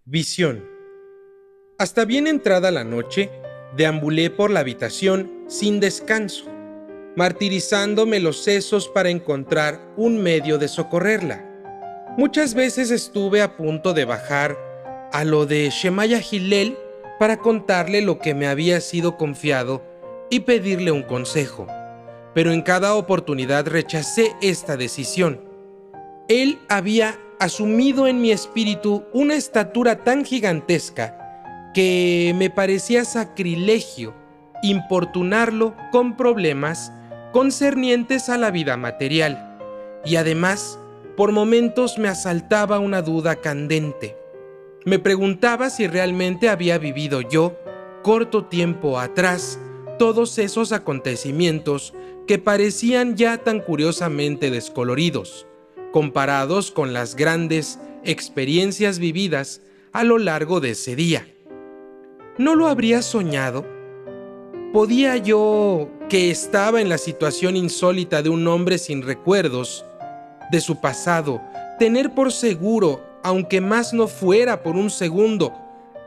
Visión. Hasta bien entrada la noche, deambulé por la habitación sin descanso, martirizándome los sesos para encontrar un medio de socorrerla. Muchas veces estuve a punto de bajar a lo de Shemaya Hillel para contarle lo que me había sido confiado y pedirle un consejo, pero en cada oportunidad rechacé esta decisión. Él había asumido en mi espíritu una estatura tan gigantesca que me parecía sacrilegio importunarlo con problemas concernientes a la vida material, y además, por momentos me asaltaba una duda candente. Me preguntaba si realmente había vivido yo, corto tiempo atrás, todos esos acontecimientos que parecían ya tan curiosamente descoloridos, comparados con las grandes experiencias vividas a lo largo de ese día. ¿No lo habría soñado? ¿Podía yo, que estaba en la situación insólita de un hombre sin recuerdos de su pasado, tener por seguro, aunque más no fuera por un segundo,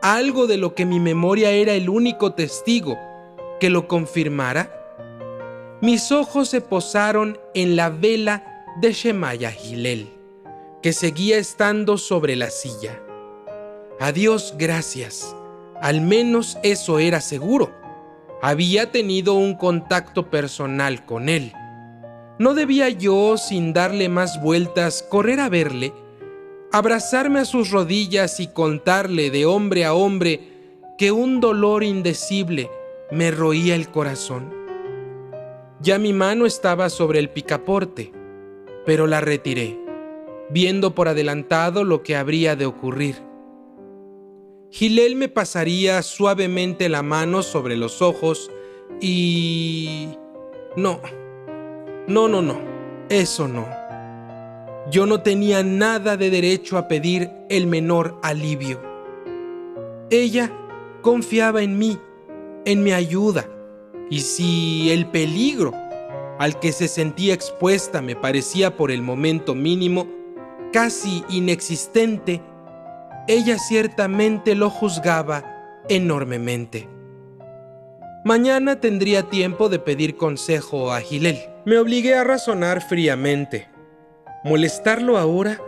algo de lo que mi memoria era el único testigo que lo confirmara? Mis ojos se posaron en la vela de Shemaya Hillel, que seguía estando sobre la silla. A Dios gracias, al menos eso era seguro. Había tenido un contacto personal con él. ¿No debía yo, sin darle más vueltas, correr a verle, abrazarme a sus rodillas y contarle de hombre a hombre que un dolor indecible me roía el corazón? Ya mi mano estaba sobre el picaporte, pero la retiré, viendo por adelantado lo que habría de ocurrir. Hillel me pasaría suavemente la mano sobre los ojos y... No, eso no. Yo no tenía nada de derecho a pedir el menor alivio. Ella confiaba en mí, en mi ayuda, y si el peligro al que se sentía expuesta me parecía por el momento mínimo, casi inexistente, ella ciertamente lo juzgaba enormemente. Mañana tendría tiempo de pedir consejo a Hillel. Me obligué a razonar fríamente. ¿Molestarlo ahora?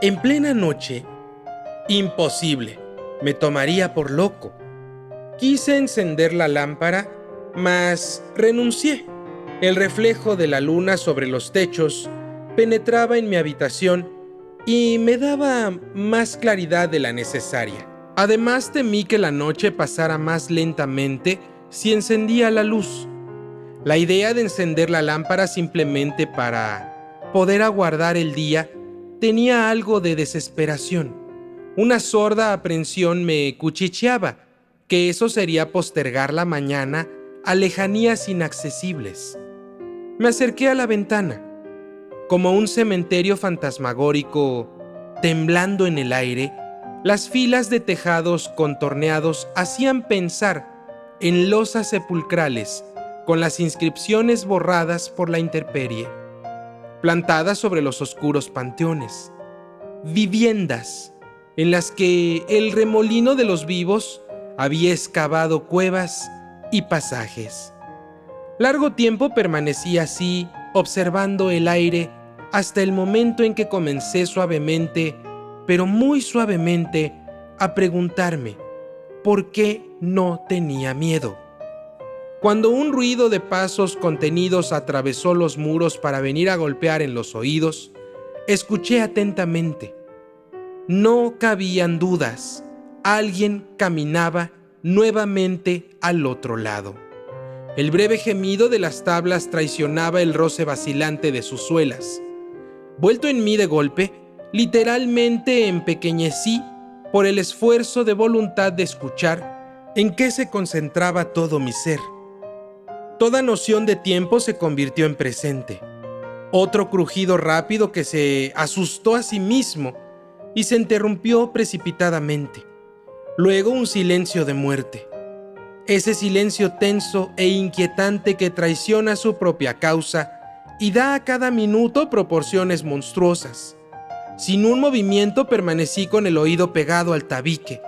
¿En plena noche? Imposible. Me tomaría por loco. Quise encender la lámpara, mas renuncié. El reflejo de la luna sobre los techos penetraba en mi habitación y me daba más claridad de la necesaria. Además, temí que la noche pasara más lentamente si encendía la luz. La idea de encender la lámpara simplemente para poder aguardar el día tenía algo de desesperación. Una sorda aprensión me cuchicheaba que eso sería postergar la mañana a lejanías inaccesibles. Me acerqué a la ventana. Como un cementerio fantasmagórico temblando en el aire, las filas de tejados contorneados hacían pensar en losas sepulcrales con las inscripciones borradas por la intemperie, plantadas sobre los oscuros panteones, viviendas en las que el remolino de los vivos había excavado cuevas y pasajes. Largo tiempo permanecí así, observando el aire, hasta el momento en que comencé suavemente, pero muy suavemente, a preguntarme por qué no tenía miedo. Cuando un ruido de pasos contenidos atravesó los muros para venir a golpear en los oídos, escuché atentamente. No cabían dudas, alguien caminaba nuevamente al otro lado. El breve gemido de las tablas traicionaba el roce vacilante de sus suelas. Vuelto en mí de golpe, literalmente empequeñecí por el esfuerzo de voluntad de escuchar en que se concentraba todo mi ser. Toda noción de tiempo se convirtió en presente. Otro crujido rápido que se asustó a sí mismo y se interrumpió precipitadamente. Luego un silencio de muerte. Ese silencio tenso e inquietante que traiciona su propia causa y da a cada minuto proporciones monstruosas. Sin un movimiento permanecí con el oído pegado al tabique,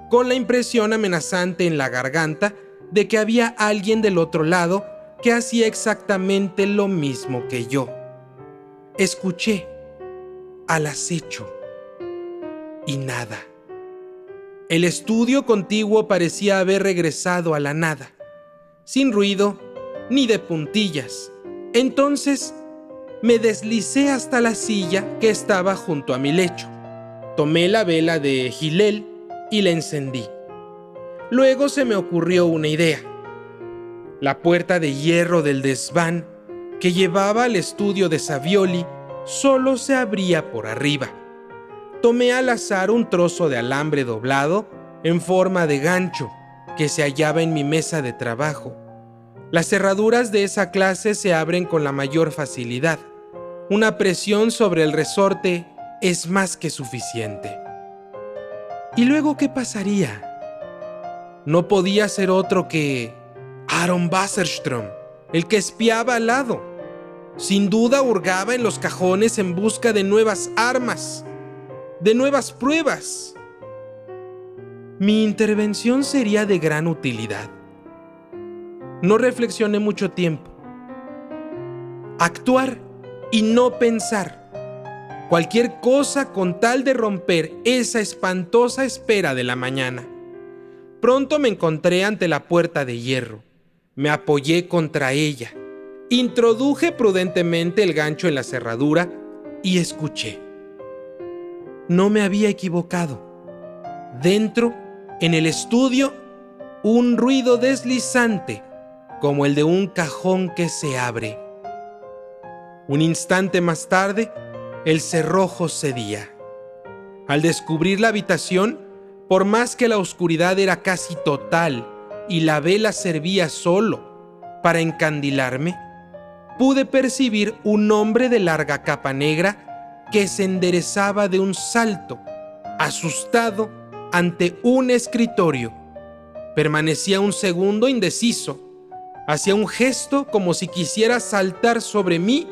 con la impresión amenazante en la garganta de que había alguien del otro lado que hacía exactamente lo mismo que yo. Escuché, al acecho, y nada. El estudio contiguo parecía haber regresado a la nada, sin ruido ni de puntillas. Entonces me deslicé hasta la silla que estaba junto a mi lecho. Tomé la vela de Gilel y la encendí. Luego se me ocurrió una idea. La puerta de hierro del desván que llevaba al estudio de Savioli solo se abría por arriba. Tomé al azar un trozo de alambre doblado en forma de gancho que se hallaba en mi mesa de trabajo. Las cerraduras de esa clase se abren con la mayor facilidad. Una presión sobre el resorte es más que suficiente. ¿Y luego qué pasaría? No podía ser otro que Aaron Wasserstrom, el que espiaba al lado. Sin duda hurgaba en los cajones en busca de nuevas armas, de nuevas pruebas. Mi intervención sería de gran utilidad. No reflexioné mucho tiempo. Actuar y no pensar. Cualquier cosa con tal de romper esa espantosa espera de la mañana. Pronto me encontré ante la puerta de hierro. Me apoyé contra ella. Introduje prudentemente el gancho en la cerradura y escuché. No me había equivocado. Dentro, en el estudio, un ruido deslizante, como el de un cajón que se abre. Un instante más tarde, el cerrojo cedía. Al descubrir la habitación, por más que la oscuridad era casi total y la vela servía solo para encandilarme, pude percibir un hombre de larga capa negra que se enderezaba de un salto, asustado ante un escritorio. Permanecía un segundo indeciso, hacía un gesto como si quisiera saltar sobre mí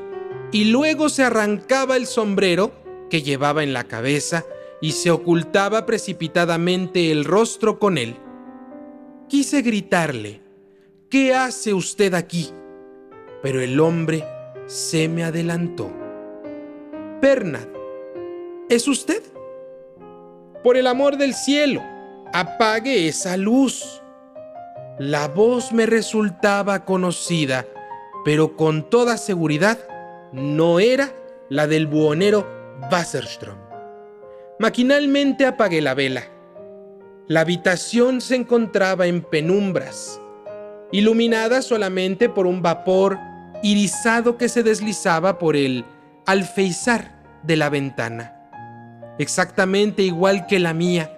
y luego se arrancaba el sombrero que llevaba en la cabeza y se ocultaba precipitadamente el rostro con él. Quise gritarle, ¿qué hace usted aquí? Pero el hombre se me adelantó. Pernad, ¿es usted? Por el amor del cielo, apague esa luz. La voz me resultaba conocida, pero con toda seguridad no era la del buhonero Wasserstrom. Maquinalmente apagué la vela. La habitación se encontraba en penumbras, iluminada solamente por un vapor irisado que se deslizaba por el alféizar de la ventana, exactamente igual que la mía,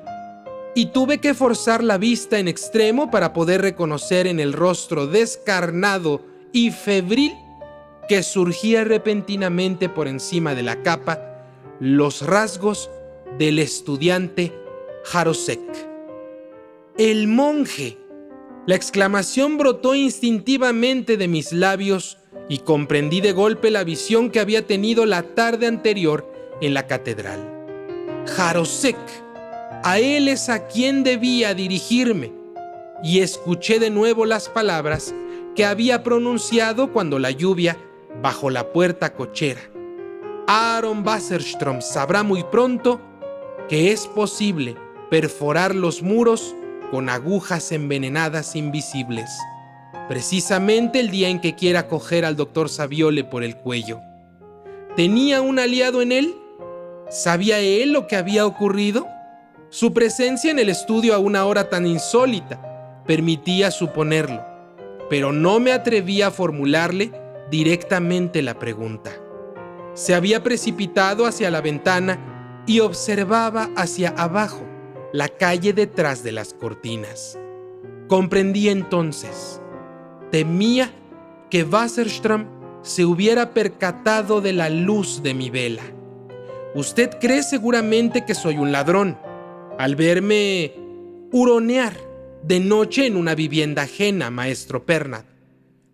y tuve que forzar la vista en extremo para poder reconocer en el rostro descarnado y febril que surgía repentinamente por encima de la capa los rasgos del estudiante Jarosek. ¡El monje! La exclamación brotó instintivamente de mis labios y comprendí de golpe la visión que había tenido la tarde anterior en la catedral. Jarosek, a él es a quien debía dirigirme, y escuché de nuevo las palabras que había pronunciado cuando la lluvia bajó la puerta cochera. Aaron Wasserstrom sabrá muy pronto que es posible perforar los muros con agujas envenenadas invisibles, precisamente el día en que quiera coger al doctor Savioli por el cuello. ¿Tenía un aliado en él? ¿Sabía él lo que había ocurrido? Su presencia en el estudio a una hora tan insólita permitía suponerlo, pero no me atreví a formularle directamente la pregunta. Se había precipitado hacia la ventana y observaba hacia abajo la calle detrás de las cortinas. Comprendí entonces. Temía que Wasserstrom se hubiera percatado de la luz de mi vela. Usted cree seguramente que soy un ladrón, al verme huronear de noche en una vivienda ajena, maestro Pernad.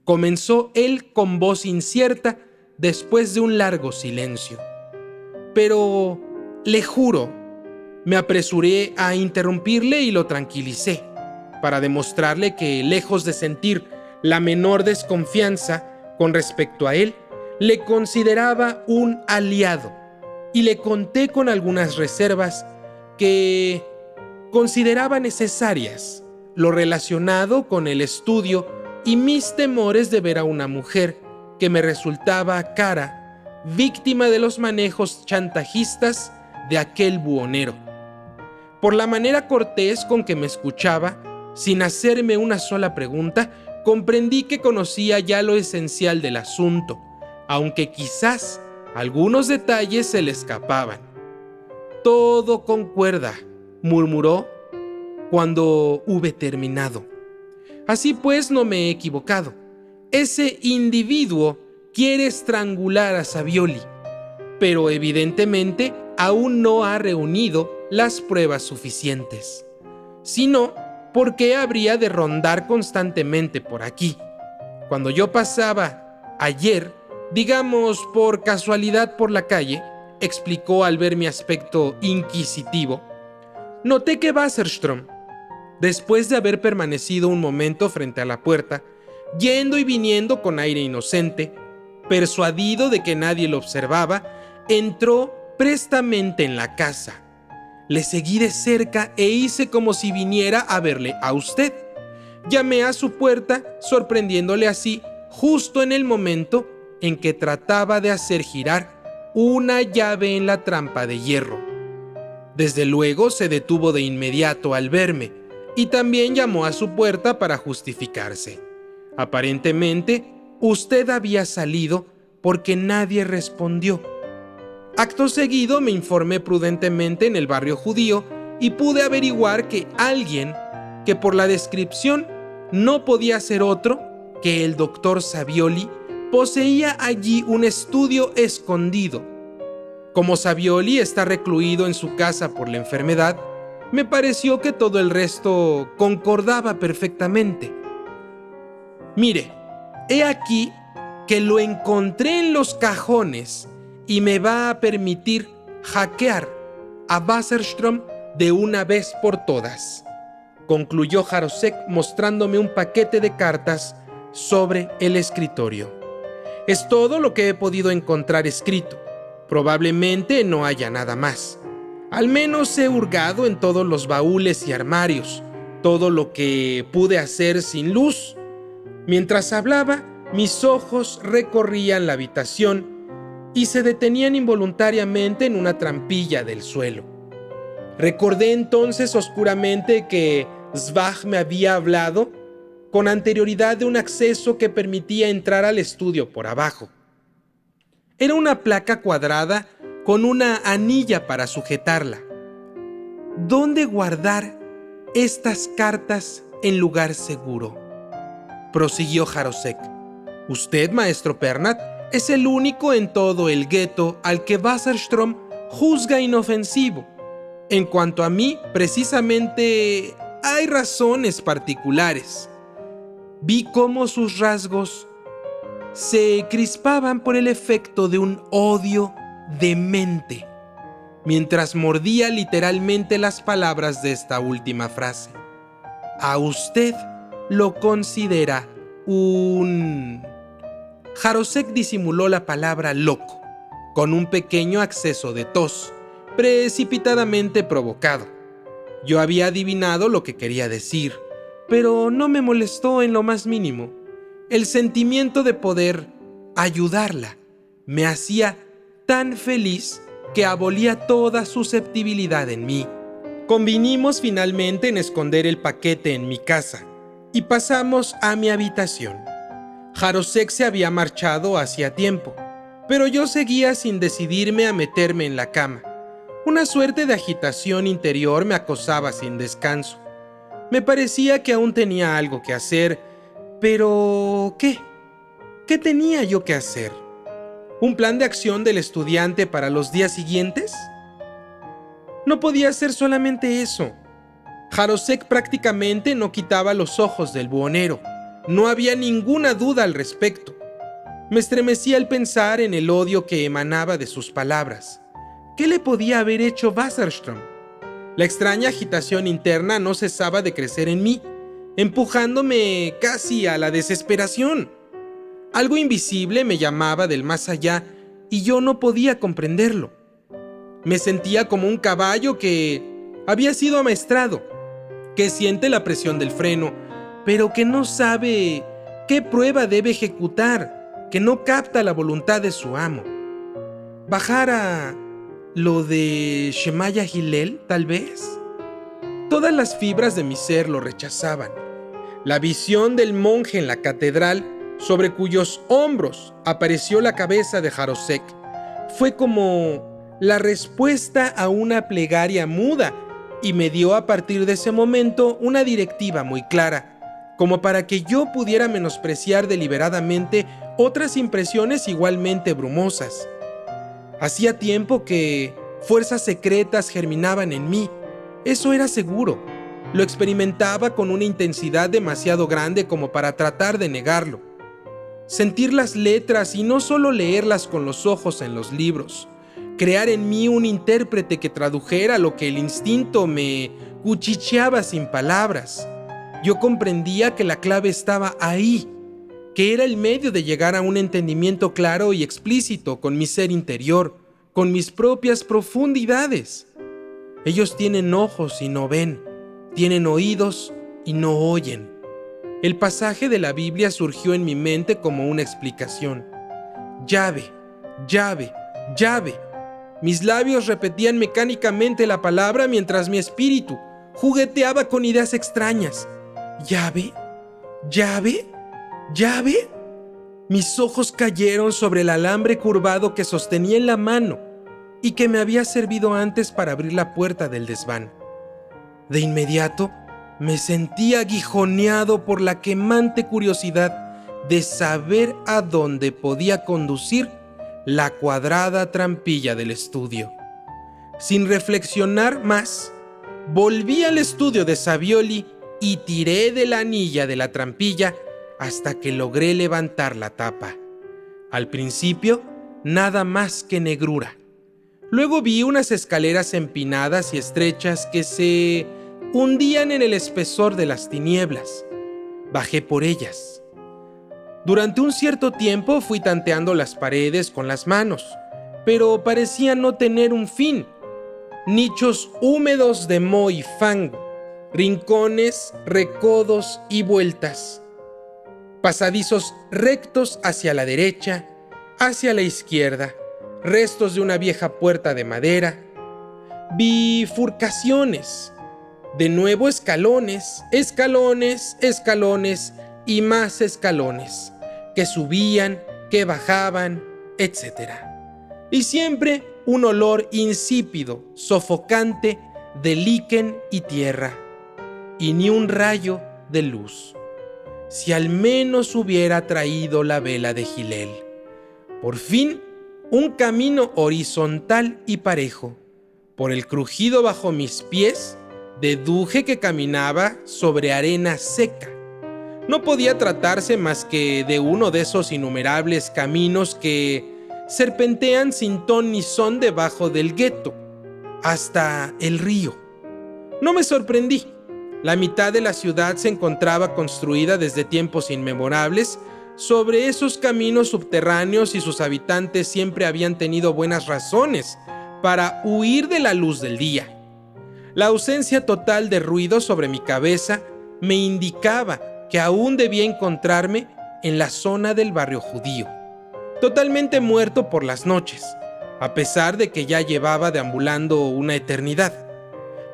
Comenzó él con voz incierta después de un largo silencio. Pero Le juro, me apresuré a interrumpirle y lo tranquilicé, para demostrarle que, lejos de sentir la menor desconfianza con respecto a él, le consideraba un aliado, y le conté con algunas reservas que consideraba necesarias lo relacionado con el estudio y mis temores de ver a una mujer que me resultaba cara, víctima de los manejos chantajistas de aquel buhonero. Por la manera cortés con que me escuchaba, sin hacerme una sola pregunta, comprendí que conocía ya lo esencial del asunto, aunque quizás algunos detalles se le escapaban. «Todo concuerda», murmuró cuando hube terminado. «Así pues, no me he equivocado. Ese individuo quiere estrangular a Savioli, pero evidentemente aún no ha reunido las pruebas suficientes. Si no, ¿por qué habría de rondar constantemente por aquí? Cuando yo pasaba ayer, digamos por casualidad por la calle», explicó al ver mi aspecto inquisitivo, «noté que Wasserström, después de haber permanecido un momento frente a la puerta, yendo y viniendo con aire inocente, persuadido de que nadie lo observaba, entró prestamente en la casa. Le seguí de cerca e hice como si viniera a verle a usted. Llamé a su puerta, sorprendiéndole así, justo en el momento en que trataba de hacer girar una llave en la trampa de hierro. Desde luego se detuvo de inmediato al verme y también llamó a su puerta para justificarse. Aparentemente, usted había salido porque nadie respondió. Acto seguido me informé prudentemente en el barrio judío y pude averiguar que alguien que por la descripción no podía ser otro que el doctor Savioli poseía allí un estudio escondido. Como Savioli está recluido en su casa por la enfermedad, me pareció que todo el resto concordaba perfectamente. Mire, he aquí que lo encontré en los cajones y me va a permitir hackear a Wasserström de una vez por todas», concluyó Jarosek mostrándome un paquete de cartas sobre el escritorio. «Es todo lo que he podido encontrar escrito. Probablemente no haya nada más. Al menos he hurgado en todos los baúles y armarios, todo lo que pude hacer sin luz». Mientras hablaba, mis ojos recorrían la habitación y se detenían involuntariamente en una trampilla del suelo. Recordé entonces oscuramente que Svag me había hablado con anterioridad de un acceso que permitía entrar al estudio por abajo. Era una placa cuadrada con una anilla para sujetarla. ¿Dónde guardar estas cartas en lugar seguro?, prosiguió Jarosek. «Usted, maestro Pernat, es el único en todo el gueto al que Wasserström juzga inofensivo. En cuanto a mí, precisamente hay razones particulares». Vi cómo sus rasgos se crispaban por el efecto de un odio demente, mientras mordía literalmente las palabras de esta última frase. «A usted lo considera un...». Jarosek disimuló la palabra loco, con un pequeño acceso de tos, precipitadamente provocado. Yo había adivinado lo que quería decir, pero no me molestó en lo más mínimo. El sentimiento de poder ayudarla me hacía tan feliz que abolía toda susceptibilidad en mí. Convinimos finalmente en esconder el paquete en mi casa y pasamos a mi habitación. Jarosek se había marchado hacía tiempo, pero yo seguía sin decidirme a meterme en la cama. Una suerte de agitación interior me acosaba sin descanso. Me parecía que aún tenía algo que hacer, pero ¿qué? ¿Qué tenía yo que hacer? ¿Un plan de acción del estudiante para los días siguientes? No podía ser solamente eso. Jarosek prácticamente no quitaba los ojos del buhonero. No había ninguna duda al respecto. Me estremecía al pensar en el odio que emanaba de sus palabras. ¿Qué le podía haber hecho Wasserstrom? La extraña agitación interna no cesaba de crecer en mí, empujándome casi a la desesperación. Algo invisible me llamaba del más allá y yo no podía comprenderlo. Me sentía como un caballo que había sido amaestrado, que siente la presión del freno, pero que no sabe qué prueba debe ejecutar, que no capta la voluntad de su amo. ¿Bajar a lo de Shemaya Hillel, tal vez? Todas las fibras de mi ser lo rechazaban. La visión del monje en la catedral, sobre cuyos hombros apareció la cabeza de Jarosek, fue como la respuesta a una plegaria muda y me dio a partir de ese momento una directiva muy clara, como para que yo pudiera menospreciar deliberadamente otras impresiones igualmente brumosas. Hacía tiempo que fuerzas secretas germinaban en mí, eso era seguro. Lo experimentaba con una intensidad demasiado grande como para tratar de negarlo. Sentir las letras y no solo leerlas con los ojos en los libros. Crear en mí un intérprete que tradujera lo que el instinto me cuchicheaba sin palabras. Yo comprendía que la clave estaba ahí, que era el medio de llegar a un entendimiento claro y explícito con mi ser interior, con mis propias profundidades. Ellos tienen ojos y no ven, tienen oídos y no oyen. El pasaje de la Biblia surgió en mi mente como una explicación. Llave, llave, llave. Mis labios repetían mecánicamente la palabra mientras mi espíritu jugueteaba con ideas extrañas. ¿Llave? ¿Llave? ¿Llave? Mis ojos cayeron sobre el alambre curvado que sostenía en la mano y que me había servido antes para abrir la puerta del desván. De inmediato, me sentí aguijoneado por la quemante curiosidad de saber a dónde podía conducir la cuadrada trampilla del estudio. Sin reflexionar más, volví al estudio de Savioli y tiré de la anilla de la trampilla hasta que logré levantar la tapa. Al principio, nada más que negrura. Luego vi unas escaleras empinadas y estrechas que se hundían en el espesor de las tinieblas. Bajé por ellas. Durante un cierto tiempo fui tanteando las paredes con las manos, pero parecían no tener un fin. Nichos húmedos de moho y fango, rincones, recodos y vueltas. Pasadizos rectos hacia la derecha, hacia la izquierda, restos de una vieja puerta de madera, bifurcaciones, de nuevo escalones, escalones, escalones y más escalones, que subían, que bajaban, etc. Y siempre un olor insípido, sofocante de líquen y tierra, y ni un rayo de luz. Si al menos hubiera traído la vela de Hillel. Por fin, un camino horizontal y parejo. Por el crujido bajo mis pies, deduje que caminaba sobre arena seca. No podía tratarse más que de uno de esos innumerables caminos que serpentean sin ton ni son debajo del gueto, hasta el río. No me sorprendí. La mitad de la ciudad se encontraba construida desde tiempos inmemorables sobre esos caminos subterráneos y sus habitantes siempre habían tenido buenas razones para huir de la luz del día. La ausencia total de ruido sobre mi cabeza me indicaba que aún debía encontrarme en la zona del barrio judío, totalmente muerto por las noches, a pesar de que ya llevaba deambulando una eternidad.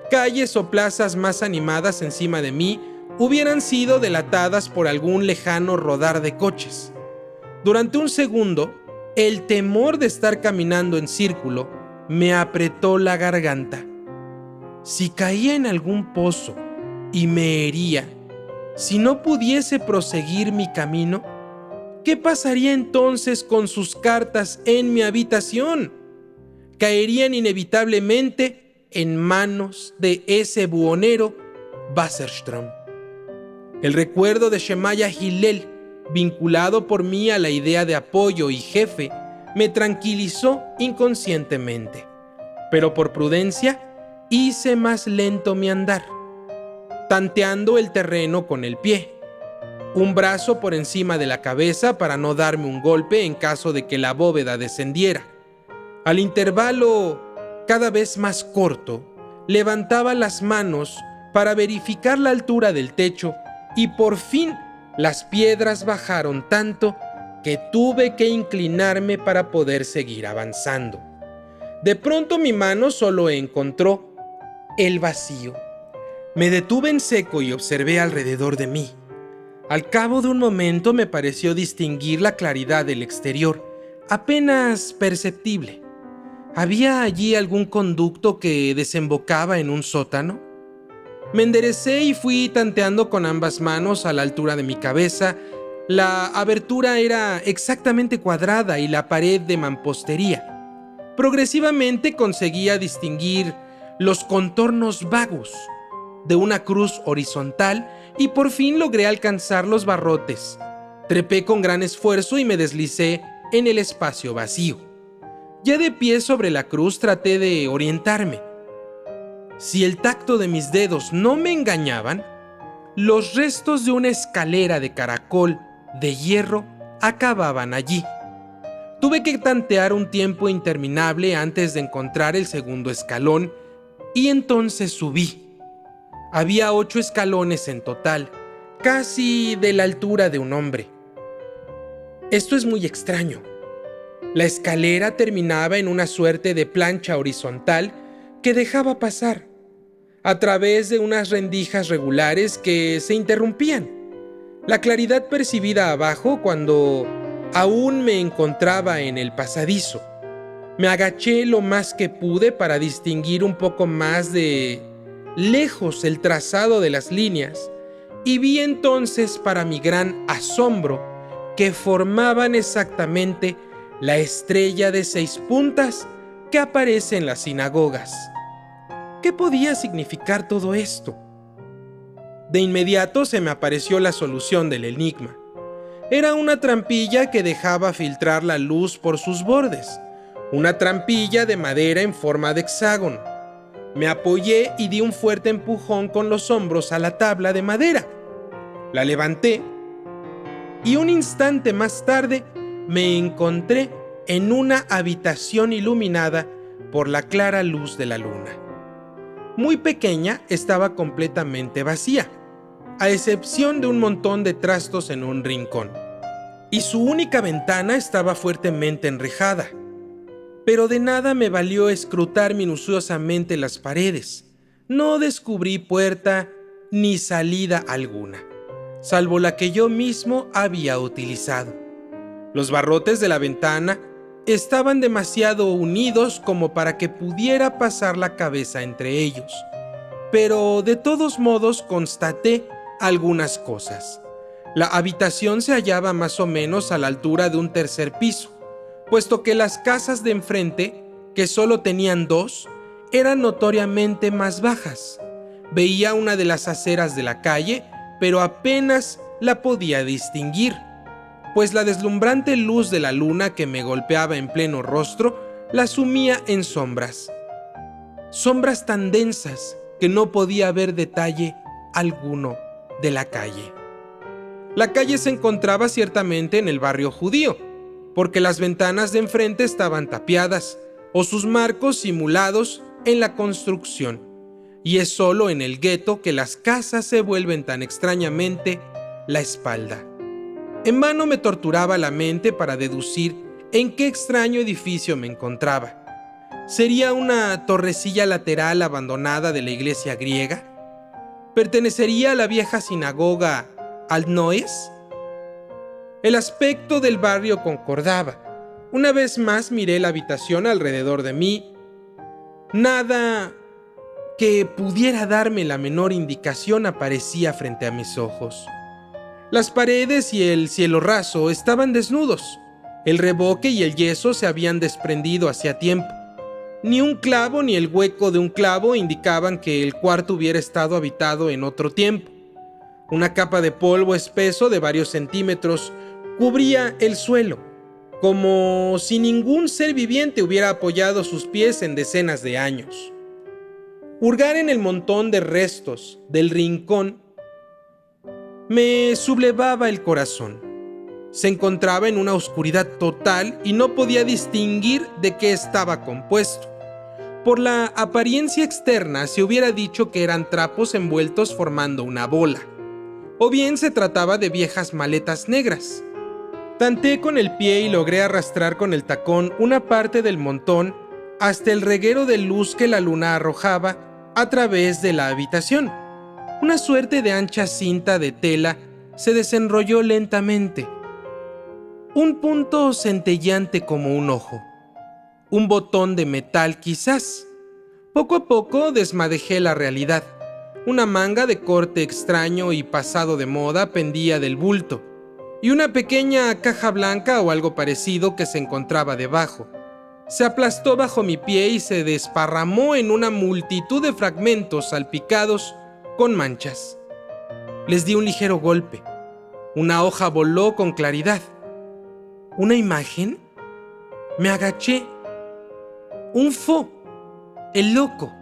Calles o plazas más animadas encima de mí hubieran sido delatadas por algún lejano rodar de coches. Durante un segundo, el temor de estar caminando en círculo me apretó la garganta. Si caía en algún pozo y me hería, si no pudiese proseguir mi camino, ¿qué pasaría entonces con sus cartas en mi habitación? Caerían inevitablemente en manos de ese buhonero Wasserstrom. El recuerdo de Shemaya Hillel, vinculado por mí a la idea de apoyo y jefe, me tranquilizó inconscientemente. pero por prudencia hice más lento mi andar, tanteando el terreno con el pie, un brazo por encima de la cabeza para no darme un golpe en caso de que la bóveda descendiera. Al intervalo cada vez más corto, levantaba las manos para verificar la altura del techo y por fin las piedras bajaron tanto que tuve que inclinarme para poder seguir avanzando. De pronto mi mano solo encontró el vacío. Me detuve en seco y observé alrededor de mí. Al cabo de un momento me pareció distinguir la claridad del exterior, apenas perceptible. ¿Había allí algún conducto que desembocaba en un sótano? Me enderecé y fui tanteando con ambas manos a la altura de mi cabeza. La abertura era exactamente cuadrada y la pared de mampostería. Progresivamente conseguía distinguir los contornos vagos de una cruz horizontal y por fin logré alcanzar los barrotes. Trepé con gran esfuerzo y me deslicé en el espacio vacío. Ya de pie sobre la cruz traté de orientarme. Si el tacto de mis dedos no me engañaban, los restos de una escalera de caracol de hierro acababan allí. Tuve que tantear un tiempo interminable antes de encontrar el segundo escalón y entonces subí. Había 8 escalones en total, casi de la altura de un hombre. Esto es muy extraño. La escalera terminaba en una suerte de plancha horizontal que dejaba pasar a través de unas rendijas regulares que se interrumpían. La claridad percibida abajo cuando aún me encontraba en el pasadizo. Me agaché lo más que pude para distinguir un poco más de lejos el trazado de las líneas y vi entonces, para mi gran asombro, que formaban exactamente la estrella de 6 puntas que aparece en las sinagogas. ¿Qué podía significar todo esto? De inmediato se me apareció la solución del enigma. Era una trampilla que dejaba filtrar la luz por sus bordes, una trampilla de madera en forma de hexágono. Me apoyé y di un fuerte empujón con los hombros a la tabla de madera. La levanté y un instante más tarde me encontré en una habitación iluminada por la clara luz de la luna. Muy pequeña, estaba completamente vacía, a excepción de un montón de trastos en un rincón, y su única ventana estaba fuertemente enrejada. Pero de nada me valió escrutar minuciosamente las paredes. No descubrí puerta ni salida alguna, salvo la que yo mismo había utilizado. Los barrotes de la ventana estaban demasiado unidos como para que pudiera pasar la cabeza entre ellos, pero de todos modos constaté algunas cosas. La habitación se hallaba más o menos a la altura de un tercer piso, puesto que las casas de enfrente, que solo tenían 2, eran notoriamente más bajas. Veía una de las aceras de la calle, pero apenas la podía distinguir, pues la deslumbrante luz de la luna que me golpeaba en pleno rostro la sumía en sombras. Sombras tan densas que no podía ver detalle alguno de la calle. La calle se encontraba ciertamente en el barrio judío, porque las ventanas de enfrente estaban tapiadas o sus marcos simulados en la construcción, y es solo en el gueto que las casas se vuelven tan extrañamente la espalda. En vano me torturaba la mente para deducir en qué extraño edificio me encontraba. ¿Sería una torrecilla lateral abandonada de la iglesia griega? ¿Pertenecería a la vieja sinagoga Al-Noes? El aspecto del barrio concordaba. Una vez más miré la habitación alrededor de mí. Nada que pudiera darme la menor indicación aparecía frente a mis ojos. Las paredes y el cielo raso estaban desnudos. El revoque y el yeso se habían desprendido hacía tiempo. Ni un clavo ni el hueco de un clavo indicaban que el cuarto hubiera estado habitado en otro tiempo. Una capa de polvo espeso de varios centímetros cubría el suelo, como si ningún ser viviente hubiera apoyado sus pies en decenas de años. Hurgar en el montón de restos del rincón me sublevaba el corazón. Se encontraba en una oscuridad total y no podía distinguir de qué estaba compuesto. Por la apariencia externa se hubiera dicho que eran trapos envueltos formando una bola, o bien se trataba de viejas maletas negras. Tanteé con el pie y logré arrastrar con el tacón una parte del montón hasta el reguero de luz que la luna arrojaba a través de la habitación. Una suerte de ancha cinta de tela se desenrolló lentamente. Un punto centelleante como un ojo. Un botón de metal quizás. Poco a poco desmadejé la realidad. Una manga de corte extraño y pasado de moda pendía del bulto, y una pequeña caja blanca o algo parecido que se encontraba debajo. Se aplastó bajo mi pie y se desparramó en una multitud de fragmentos salpicados con manchas. Les di un ligero golpe. Una hoja voló con claridad. ¿Una imagen? Me agaché. Un fo, el loco.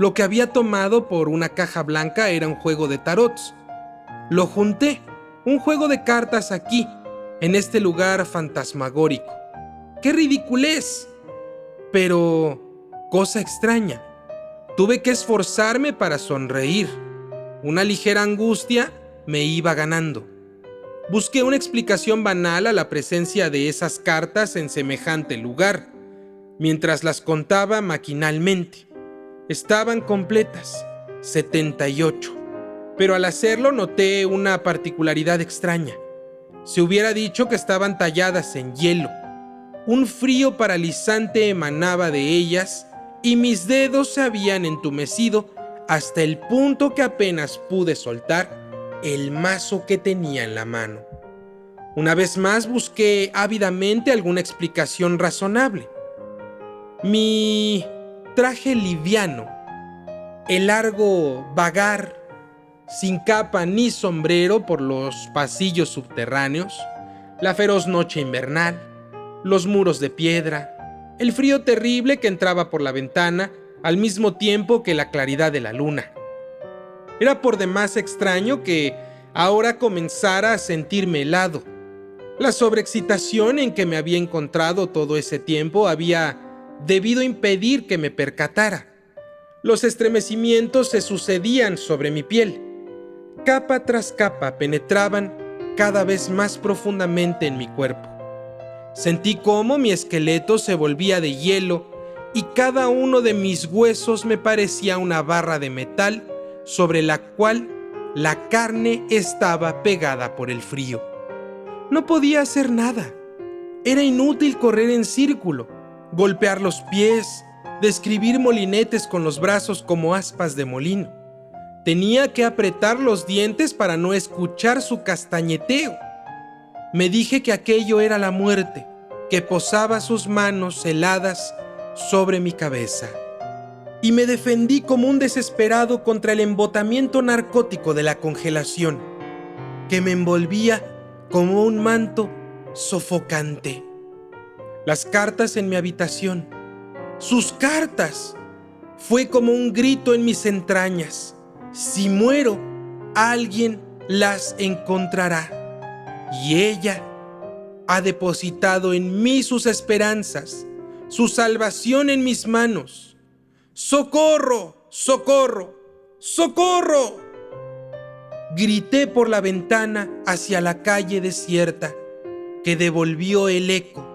Lo que había tomado por una caja blanca era un juego de tarots. Lo junté, un juego de cartas aquí, en este lugar fantasmagórico. ¡Qué ridiculez! Pero, cosa extraña, tuve que esforzarme para sonreír. Una ligera angustia me iba ganando. Busqué una explicación banal a la presencia de esas cartas en semejante lugar, mientras las contaba maquinalmente. Estaban completas, 78, pero al hacerlo noté una particularidad extraña. Se hubiera dicho que estaban talladas en hielo. Un frío paralizante emanaba de ellas y mis dedos se habían entumecido hasta el punto que apenas pude soltar el mazo que tenía en la mano. Una vez más busqué ávidamente alguna explicación razonable. Mi traje liviano, el largo vagar, sin capa ni sombrero por los pasillos subterráneos, la feroz noche invernal, los muros de piedra, el frío terrible que entraba por la ventana al mismo tiempo que la claridad de la luna. Era por demás extraño que ahora comenzara a sentirme helado. La sobreexcitación en que me había encontrado todo ese tiempo había debido impedir que me percatara. Los estremecimientos se sucedían sobre mi piel. Capa tras capa penetraban cada vez más profundamente en mi cuerpo. Sentí cómo mi esqueleto se volvía de hielo y cada uno de mis huesos me parecía una barra de metal sobre la cual la carne estaba pegada por el frío. No podía hacer nada. Era inútil correr en círculo, golpear los pies, describir molinetes con los brazos como aspas de molino. Tenía que apretar los dientes para no escuchar su castañeteo. Me dije que aquello era la muerte, que posaba sus manos heladas sobre mi cabeza. Y me defendí como un desesperado contra el embotamiento narcótico de la congelación, que me envolvía como un manto sofocante. Las cartas en mi habitación. ¡Sus cartas! Fue como un grito en mis entrañas. Si muero, alguien las encontrará. Y ella ha depositado en mí sus esperanzas, su salvación en mis manos. ¡Socorro! ¡Socorro! ¡Socorro! Grité por la ventana hacia la calle desierta, que devolvió el eco.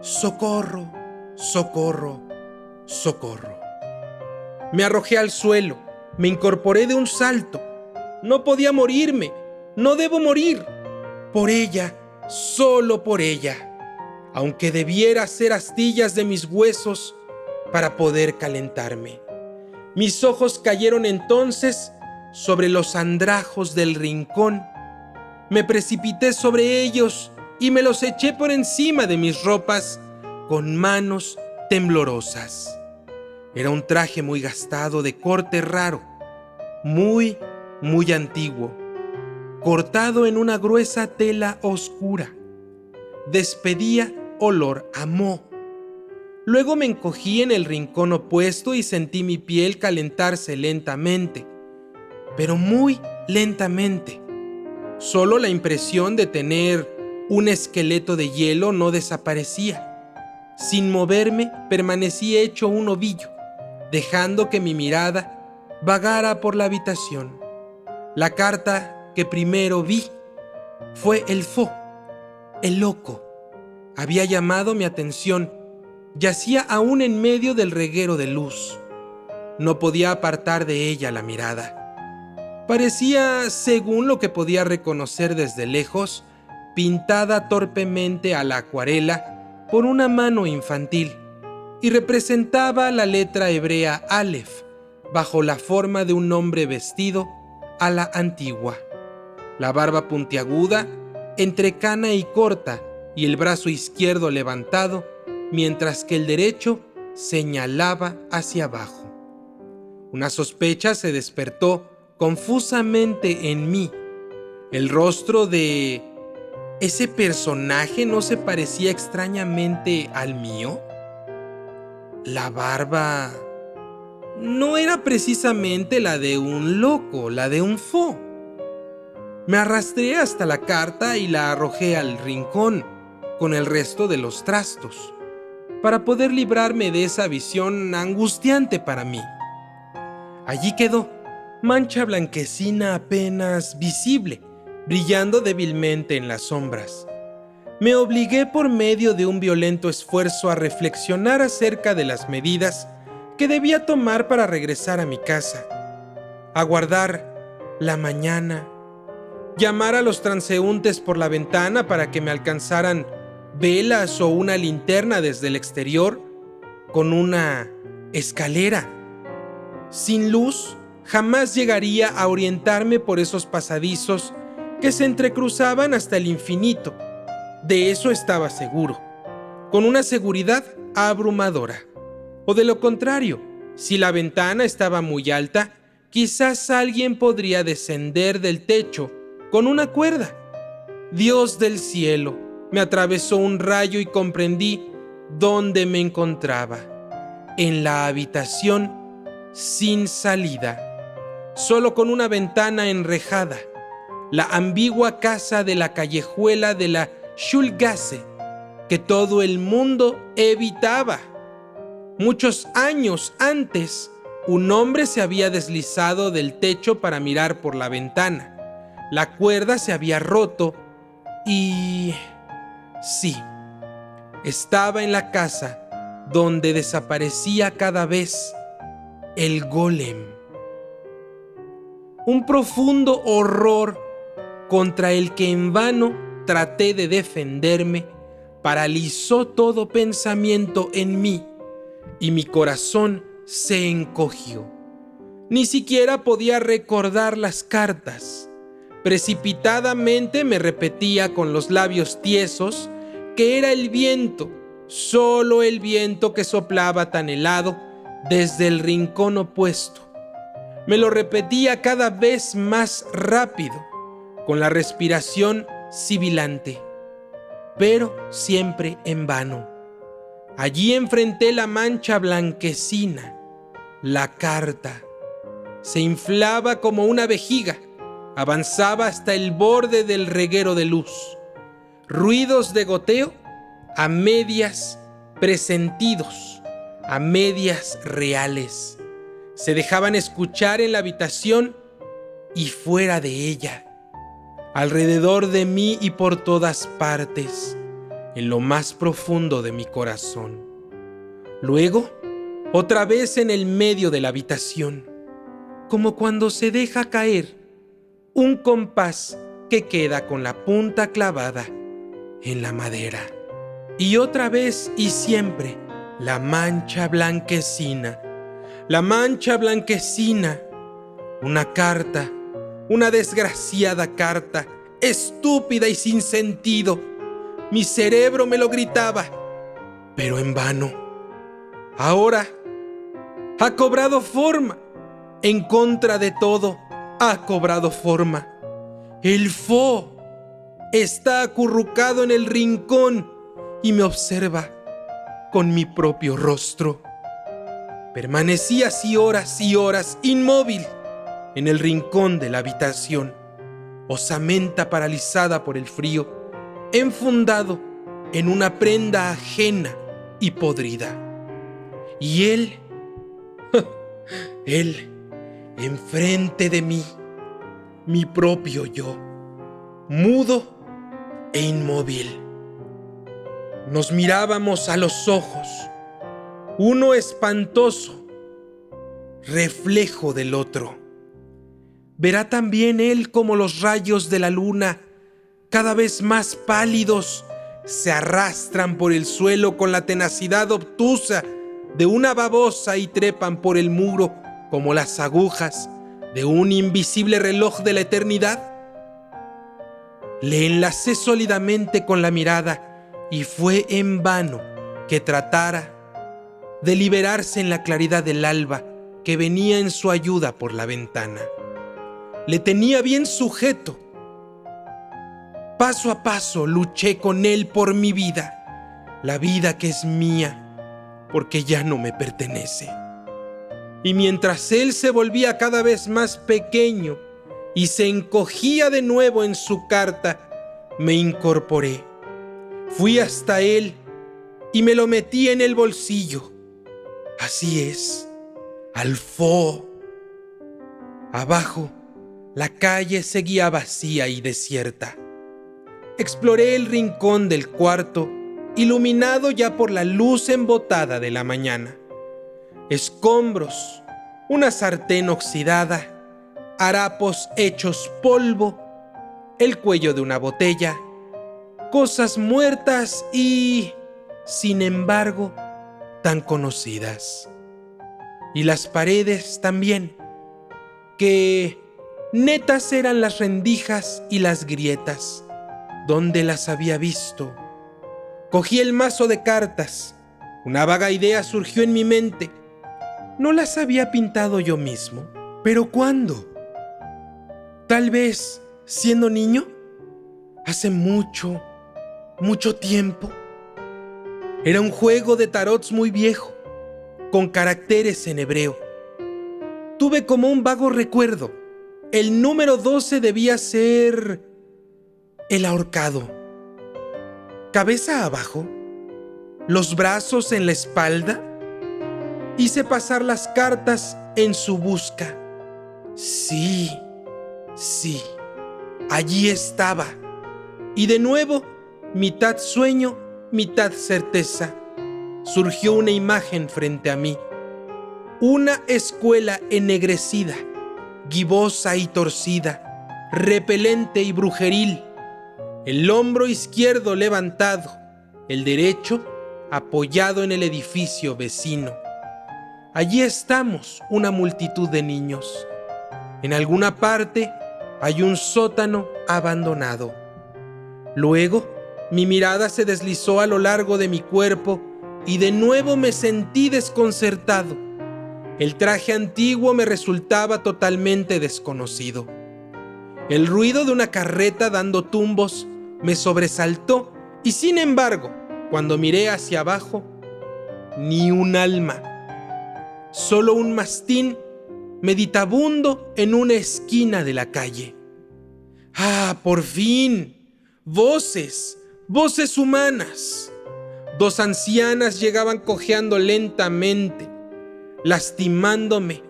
¡Socorro! ¡Socorro! ¡Socorro! Me arrojé al suelo, me incorporé de un salto. No podía morirme, no debo morir. Por ella, solo por ella, aunque debiera hacer astillas de mis huesos para poder calentarme. Mis ojos cayeron entonces sobre los andrajos del rincón. Me precipité sobre ellos y me los eché por encima de mis ropas con manos temblorosas. Era un traje muy gastado, de corte raro, muy antiguo, cortado en una gruesa tela oscura. Despedía olor a moho. Luego me encogí en el rincón opuesto y sentí mi piel calentarse lentamente, pero muy lentamente. Solo la impresión de tener un esqueleto de hielo no desaparecía. Sin moverme, permanecí hecho un ovillo, dejando que mi mirada vagara por la habitación. La carta que primero vi fue el Fo, el loco. Había llamado mi atención. Yacía aún en medio del reguero de luz. No podía apartar de ella la mirada. Parecía, según lo que podía reconocer desde lejos, pintada torpemente a la acuarela por una mano infantil, y representaba la letra hebrea Aleph bajo la forma de un hombre vestido a la antigua. La barba puntiaguda, entrecana y corta, y el brazo izquierdo levantado, mientras que el derecho señalaba hacia abajo. Una sospecha se despertó confusamente en mí. El rostro de ese personaje no se parecía extrañamente al mío. La barba no era precisamente la de un loco, la de un Fo. Me arrastré hasta la carta y la arrojé al rincón con el resto de los trastos, para poder librarme de esa visión angustiante para mí. Allí quedó, mancha blanquecina apenas visible, brillando débilmente en las sombras. Me obligué por medio de un violento esfuerzo a reflexionar acerca de las medidas que debía tomar para regresar a mi casa, aguardar la mañana, llamar a los transeúntes por la ventana para que me alcanzaran velas o una linterna desde el exterior con una escalera. Sin luz, jamás llegaría a orientarme por esos pasadizos que se entrecruzaban hasta el infinito. De eso estaba seguro, con una seguridad abrumadora. O de lo contrario, si la ventana estaba muy alta, quizás alguien podría descender del techo con una cuerda. Dios del cielo, me atravesó un rayo y comprendí dónde me encontraba. En la habitación sin salida, solo con una ventana enrejada, la ambigua casa de la callejuela de la Schulgasse, que todo el mundo evitaba. Muchos años antes, un hombre se había deslizado del techo para mirar por la ventana. La cuerda se había roto y... sí, estaba en la casa donde desaparecía cada vez el golem. Un profundo horror contra el que en vano traté de defenderme paralizó todo pensamiento en mí y mi corazón se encogió. Ni siquiera podía recordar las cartas. Precipitadamente me repetía con los labios tiesos que era el viento, solo el viento que soplaba tan helado desde el rincón opuesto. Me lo repetía cada vez más rápido, con la respiración sibilante, pero siempre en vano. Allí enfrenté la mancha blanquecina, la carta. Se inflaba como una vejiga, avanzaba hasta el borde del reguero de luz. Ruidos de goteo, a medias presentidos, a medias reales, se dejaban escuchar en la habitación y fuera de ella, alrededor de mí y por todas partes, en lo más profundo de mi corazón. Luego, otra vez en el medio de la habitación, como cuando se deja caer un compás que queda con la punta clavada en la madera. Y otra vez y siempre, la mancha blanquecina, la mancha blanquecina, una carta, una desgraciada carta, estúpida y sin sentido. Mi cerebro me lo gritaba, pero en vano. Ahora ha cobrado forma, en contra de todo, ha cobrado forma. El Fo está acurrucado en el rincón y me observa con mi propio rostro. Permanecí así horas y horas inmóvil en el rincón de la habitación, osamenta paralizada por el frío, enfundado en una prenda ajena y podrida. Y él, enfrente de mí, mi propio yo, mudo e inmóvil. Nos mirábamos a los ojos, uno espantoso, reflejo del otro. Verá también él como los rayos de la luna, cada vez más pálidos, se arrastran por el suelo con la tenacidad obtusa de una babosa y trepan por el muro como las agujas de un invisible reloj de la eternidad. Le enlacé sólidamente con la mirada y fue en vano que tratara de liberarse en la claridad del alba que venía en su ayuda por la ventana. Le tenía bien sujeto. Paso a paso luché con él por mi vida, la vida que es mía, porque ya no me pertenece. Y mientras él se volvía cada vez más pequeño y se encogía de nuevo en su carta, me incorporé. Fui hasta él y me lo metí en el bolsillo. Así es, alfó. Abajo, la calle seguía vacía y desierta. Exploré el rincón del cuarto, iluminado ya por la luz embotada de la mañana. Escombros, una sartén oxidada, harapos hechos polvo, el cuello de una botella, cosas muertas y, sin embargo, tan conocidas. Y las paredes también, que netas eran las rendijas y las grietas, donde las había visto. Cogí el mazo de cartas. Una vaga idea surgió en mi mente. No las había pintado yo mismo. ¿Pero cuándo? Tal vez siendo niño. Hace mucho, mucho tiempo. Era un juego de tarots muy viejo, con caracteres en hebreo. Tuve como un vago recuerdo. El número 12 debía ser el ahorcado. Cabeza abajo, los brazos en la espalda. Hice pasar las cartas en su busca. Sí, allí estaba. Y de nuevo, mitad sueño, mitad certeza, surgió una imagen frente a mí. Una escuela ennegrecida, gibosa y torcida, repelente y brujeril. El hombro izquierdo levantado, el derecho apoyado en el edificio vecino. Allí estamos, una multitud de niños. En alguna parte hay un sótano abandonado. Luego, mi mirada se deslizó a lo largo de mi cuerpo y de nuevo me sentí desconcertado. El traje antiguo me resultaba totalmente desconocido. El ruido de una carreta dando tumbos me sobresaltó y, sin embargo, cuando miré hacia abajo, ni un alma. Solo un mastín meditabundo en una esquina de la calle. ¡Ah, por fin! Voces humanas. 2 ancianas llegaban cojeando lentamente. Lastimándome,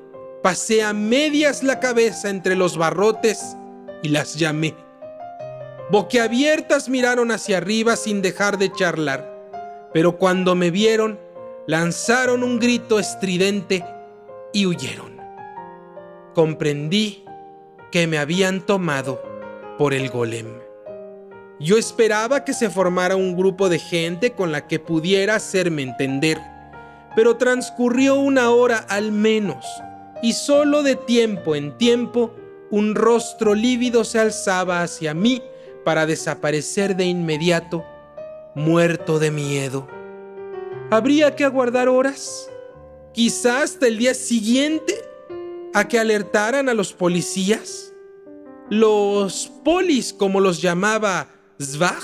pasé a medias la cabeza entre los barrotes y las llamé. Boquiabiertas miraron hacia arriba sin dejar de charlar, pero cuando me vieron, lanzaron un grito estridente y huyeron. Comprendí que me habían tomado por el golem. Yo esperaba que se formara un grupo de gente con la que pudiera hacerme entender, pero transcurrió 1 hora al menos, y solo de tiempo en tiempo un rostro lívido se alzaba hacia mí para desaparecer de inmediato, muerto de miedo. ¿Habría que aguardar horas? ¿Quizá hasta el día siguiente a que alertaran a los policías? ¿Los polis, como los llamaba Svag?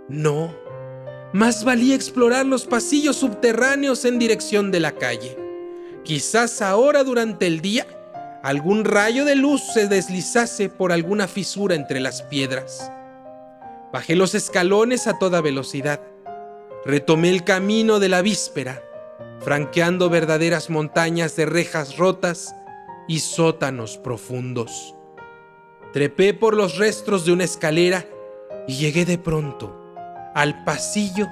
No, Más valía explorar los pasillos subterráneos en dirección de la calle. Quizás ahora durante el día algún rayo de luz se deslizase por alguna fisura entre las piedras. Bajé los escalones a toda velocidad. Retomé el camino de la víspera, franqueando verdaderas montañas de rejas rotas y sótanos profundos. Trepé por los restos de una escalera y llegué de pronto al pasillo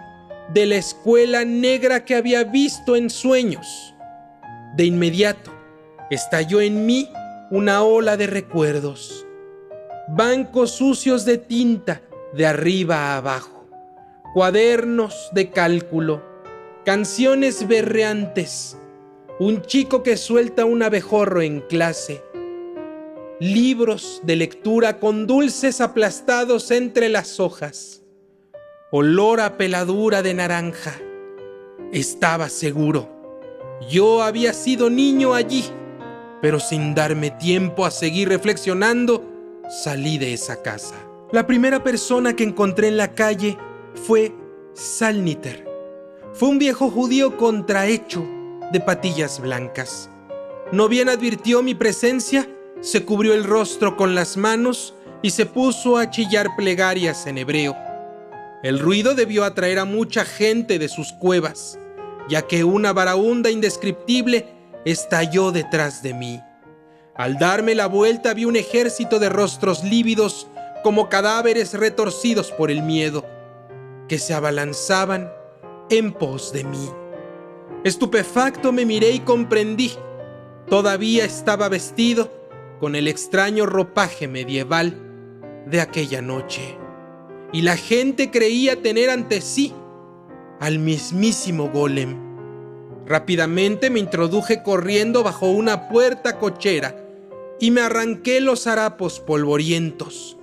de la escuela negra que había visto en sueños. De inmediato estalló en mí una ola de recuerdos. Bancos sucios de tinta de arriba a abajo, cuadernos de cálculo, canciones berreantes, un chico que suelta un abejorro en clase, libros de lectura con dulces aplastados entre las hojas, olor a peladura de naranja. Estaba seguro. Yo había sido niño allí, pero sin darme tiempo a seguir reflexionando, salí de esa casa. La primera persona que encontré en la calle fue Salniter. Fue un viejo judío contrahecho, de patillas blancas. No bien advirtió mi presencia, se cubrió el rostro con las manos y se puso a chillar plegarias en hebreo. El ruido debió atraer a mucha gente de sus cuevas, ya que una baraúnda indescriptible estalló detrás de mí. Al darme la vuelta vi un ejército de rostros lívidos como cadáveres retorcidos por el miedo, que se abalanzaban en pos de mí. Estupefacto me miré y comprendí. Todavía estaba vestido con el extraño ropaje medieval de aquella noche, y la gente creía tener ante sí al mismísimo Golem. Rápidamente me introduje corriendo bajo una puerta cochera y me arranqué los harapos polvorientos.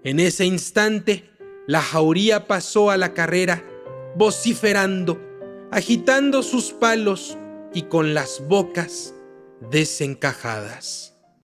En ese instante, la jauría pasó a la carrera, vociferando, agitando sus palos y con las bocas desencajadas.